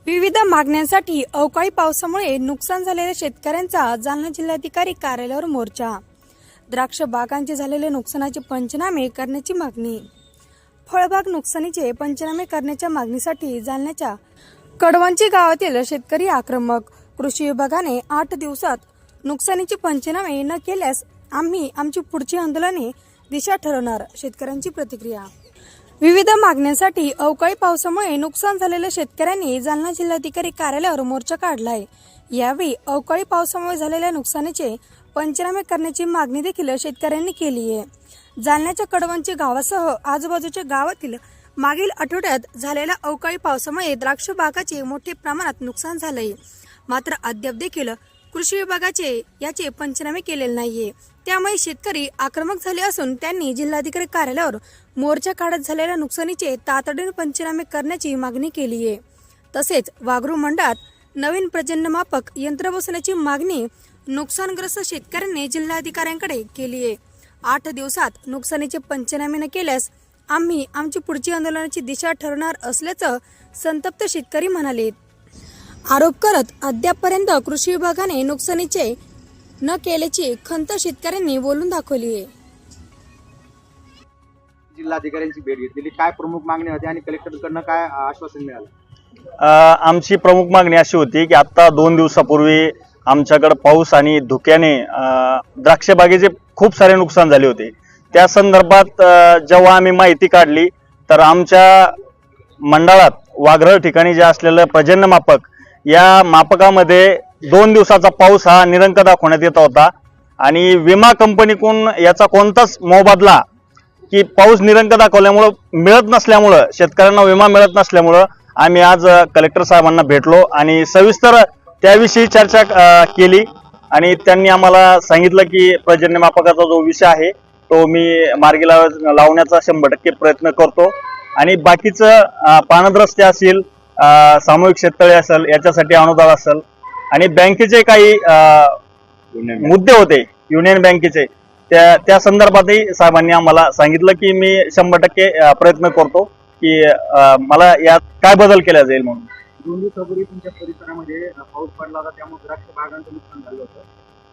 विविध मागण्यांसाठी अवकाळी पावसामुळे नुकसान झालेल्या शेतकऱ्यांचा जालना जिल्हाधिकारी कार्यालयावर मोर्चा। द्राक्ष बागांचे झालेले नुकसानाचे पंचनामे करण्याची मागणी। फळबाग नुकसानीचे पंचनामे करण्याच्या मागणीसाठी जालन्याच्या कडवंची गावातील शेतकरी आक्रमक। कृषी विभागाने 8 दिवसात नुकसानीचे पंचनामे न केल्यास आम्ही आमची पुढची आंदोलने दिशा ठरवणार। शेतकऱ्यांची प्रतिक्रिया। विविध मागण्यांसाठी अवकाळी पावसामुळे नुकसान झालेल्या शेतकऱ्यांनी जालना जिल्हाधिकारी कार्यालयावर मोर्चा काढलाय। यावेळी अवकाळी पावसामुळे झालेल्या नुकसानीचे पंचनामे करण्याची मागणी देखील शेतकऱ्यांनी केली आहे। जालन्याच्या कडवंची गावासह आजूबाजूच्या गावातील मागील आठवड्यात झालेल्या अवकाळी पावसामुळे द्राक्ष बागाचे मोठ्या प्रमाणात नुकसान झाले, मात्र अद्याप देखील कृषी विभागाचे याचे पंचनामे केलेले नाहीये। त्यामुळे शेतकरी आक्रमक झाले असून त्यांनी जिल्हाधिकारी कार्यालयावर मोर्चा काढत झालेल्या नुकसानीचे तातडीने पंचनामे करण्याची मागणी केली आहे। तसेच वाघरू मंडळात नवीन प्रजन्यमापक यंत्र बसवण्याची मागणी नुकसानग्रस्त शेतकऱ्यांनी जिल्हाधिकाऱ्यांकडे केली आहे। 8 दिवसात नुकसानीचे पंचनामे न केल्यास आम्ही आमची पुढची आंदोलनाची दिशा ठरवणार असल्याचं संतप्त शेतकरी म्हणाले। आरोप करत अद्यापपर्यंत कृषी विभागाने नुकसानीचे न केल्याची खंत शेतकऱ्यांनी बोलून दाखवली आहे। जिल्हाधिकाऱ्यांची भेट घेतलेली, काय प्रमुख मागणी होती आणि कलेक्टरकडनं काय आश्वासन मिळालं? आमची प्रमुख मागणी अशी होती की आता 2 दिवसापूर्वी आमच्याकडे पाऊस आणि धुक्याने द्राक्ष बागेचे खूप सारे नुकसान झाले होते। त्या संदर्भात जेव्हा आम्ही माहिती काढली तर आमच्या मंडळात वाघरळ ठिकाणी जे असलेलं प्रजन्यमापक, या मापकामध्ये 2 दिवसाचा पाऊस हा निरंक दाखवण्यात येत होता आणि विमा कंपनीकडून याचा कोणताच मोबदला की पाऊस निरंक दाखवल्यामुळं मिळत नसल्यामुळं, शेतकऱ्यांना विमा मिळत नसल्यामुळं आम्ही आज कलेक्टर साहेबांना भेटलो आणि सविस्तर त्याविषयी चर्चा केली आणि त्यांनी आम्हाला सांगितलं की पर्जन्यमापकाचा जो विषय आहे तो मी मार्गी लावण्याचा 100% प्रयत्न करतो आणि बाकीचं पाणंद असतील, सामूहिक शेततळे असेल, याच्यासाठी अनुदान असेल आणि बँकेचे काही मुद्दे होते युनियन बँकेचे, त्या संदर्भातही साहेबांनी आम्हाला सांगितलं की मी 100% प्रयत्न करतो की मला यात काय बदल केला जाईल म्हणून। 2 दिवसापूर्वी तुमच्या परिसरामध्ये पाऊस पडला होता, त्यामुळे द्राक्ष बागांचं नुकसान झालं होतं।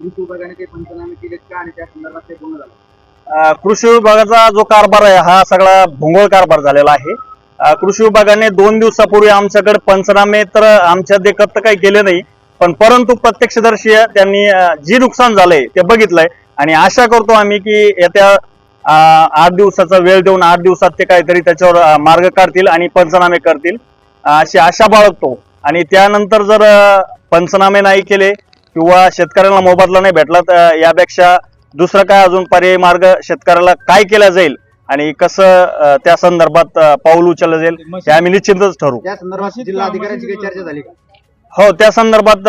कृषी विभागाने काही पंचनामे केलेत का आणि त्या संदर्भात काही बोलणं झालं? कृषी विभागाचा जो कारभार आहे हा सगळा भोंगळ कारभार झालेला आहे। कृषी विभागाने 2 दिवसापूर्वी आमच्याकडे पंचनामे तर आमच्या देखत काही केले नाही, पण परंतु प्रत्यक्षदर्शी त्यांनी जे नुकसान झालंय ते बघितलंय आणि आशा करतो आम्ही की येत्या 8 दिवसाचा वेळ देऊन 8 दिवसात ते काहीतरी त्याच्यावर मार्ग काढतील आणि पंचनामे करतील अशी आशा बाळगतो। आणि त्यानंतर जर पंचनामे नाही केले किंवा शेतकऱ्यांना मोबदला नाही भेटला तर यापेक्षा दुसरं काय अजून पर्यायी मार्ग शेतकऱ्याला काय केला जाईल आणि कसं त्या संदर्भात पाऊल उचललं जाईल हे आम्ही निश्चितच ठरवू। त्या संदर्भात जिल्हाधिकाऱ्यांची काही चर्चा झाली का? हो, त्या संदर्भात